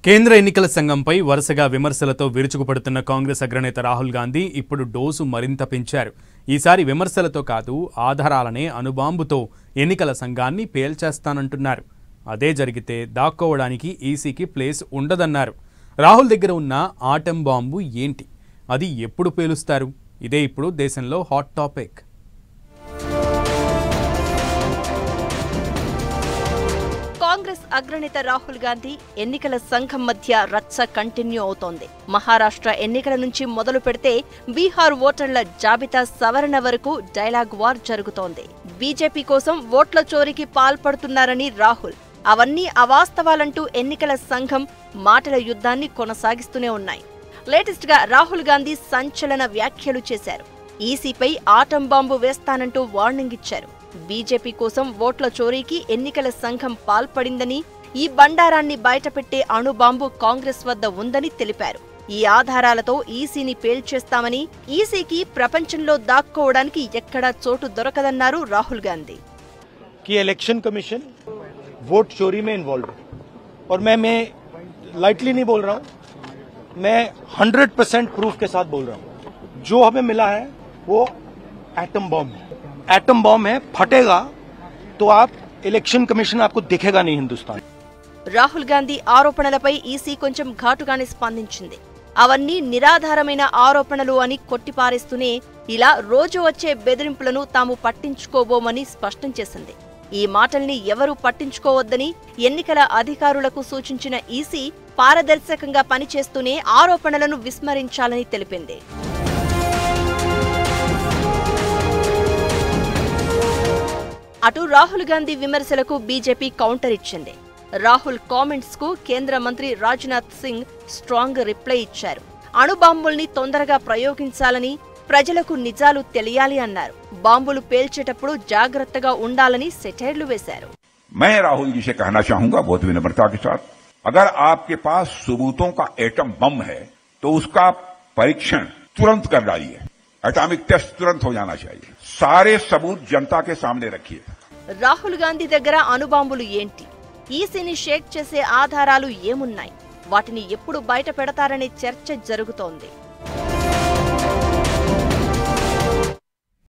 కేంద్ర ఎన్నికల సంఘంపై వరుసగా విమర్శలతో విరుచుకుపడుతున్న కాంగ్రెస్ అగ్రనేత రాహుల్ గాంధీ ఇప్పుడు డోసు మరింత పెంచారు. ఈసారి విమర్శలతో కాదు, ఆధారాలనే అణుబాంబుతో ఎన్నికల సంఘాన్ని పేల్చేస్తానంటున్నారు. అదే జరిగితే దాక్కోవడానికి ఈసీకి ప్లేస్ ఉండదన్నారు. రాహుల్ దగ్గర ఉన్న ఆటం బాంబు ఏంటి? అది ఎప్పుడు పేలుస్తారు? ఇదే ఇప్పుడు దేశంలో హాట్ టాపిక్. కాంగ్రెస్ అగ్రనేత రాహుల్ గాంధీ ఎన్నికల సంఘం మధ్య రచ్చ కంటిన్యూ అవుతోంది. మహారాష్ట్ర ఎన్నికల నుంచి మొదలు పెడితే బీహార్ ఓటర్ల జాబితా సవరణ వరకు డైలాగ్ వార్ జరుగుతోంది. బీజేపీ కోసం ఓట్ల చోరీకి పాల్పడుతున్నారని రాహుల్, అవన్నీ అవాస్తవాలంటూ ఎన్నికల సంఘం మాటల యుద్ధాన్ని కొనసాగిస్తూనే ఉన్నాయి. లేటెస్ట్ గా రాహుల్ గాంధీ సంచలన వ్యాఖ్యలు చేశారు. ఈసీపై ఆటం బాంబు వేస్తానంటూ వార్నింగ్ ఇచ్చారు. బీజేపీ కోసం ఓట్ల చోరీకి ఎన్నికల సంఘం పాల్పడిందని, ఈ బండారాన్ని బయటపెట్టే అణుబాంబు కాంగ్రెస్ వద్ద ఉందని తెలిపారు. ఈ ఆధారాలతో ఈసీని పేల్చేస్తామని, ఈసీకి ప్రపంచంలో దాక్కోవడానికి ఎక్కడా చోటు దొరకదన్నారు Rahul Gandhi. Election commission vote चोरी में इन्वॉल्व है और मैं लाइटली नहीं बोल रहा हूं, मैं 100% प्रूफ के साथ बोल रहा हूं. जो हमें मिला है वो एटम बॉम्ब है. एटम बॉम्ब है, फटेगा तो आप इलेक्शन कमीशन आपको दिखेगा नहीं हिंदुस्तान. రాహుల్ గాంధీ ఆరోపణలపై ఈసీ కొంచెం ఘాటుగానే స్పందించింది. అవన్నీ నిరాధారమైన ఆరోపణలు అని కొట్టిపారేస్తూనే ఇలా రోజు వచ్చే బెదిరింపులను తాము పట్టించుకోబోమని స్పష్టం చేసింది. ఈ మాటల్ని ఎవరూ పట్టించుకోవద్దని ఎన్నికల అధికారులకు సూచించిన ఈసీ పారదర్శకంగా పనిచేస్తూనే ఆరోపణలను విస్మరించాలని తెలిపింది. అటు రాహుల్ గాంధీ విమర్శలకు బీజేపీ కౌంటర్ ఇచ్చింది. రాహుల్ కామెంట్స్ కు కేంద్ర మంత్రి రాజ్నాథ్ సింగ్ స్ట్రాంగ్ రిప్లై ఇచ్చారు. అణుబాంబుల్ని తొందరగా ప్రయోగించాలని, ప్రజలకు నిజాలు తెలియాలి అన్నారు. బాంబులు పేల్చేటప్పుడు జాగ్రత్తగా ఉండాలని సెటైర్లు వేశారు. मैं राहुल जी से कहना चाहूंगा बहुत विनम्रता के साथ, अगर आपके पास सबूतों का एटम बम है तो उसका परीक्षण तुरंत कर डालिए. एटॉमिक टेस्ट तुरंत हो जाना चाहिए. सारे सबूत जनता के सामने रखिए. రాహుల్ గాంధీ దగ్గర అణుబాంబులు ఏంటి? ఈసీని షేక్ చేసే ఆధారాలు ఏమున్నాయి? వాటిని ఎప్పుడు బయట పెడతారనే చర్చ జరుగుతోంది.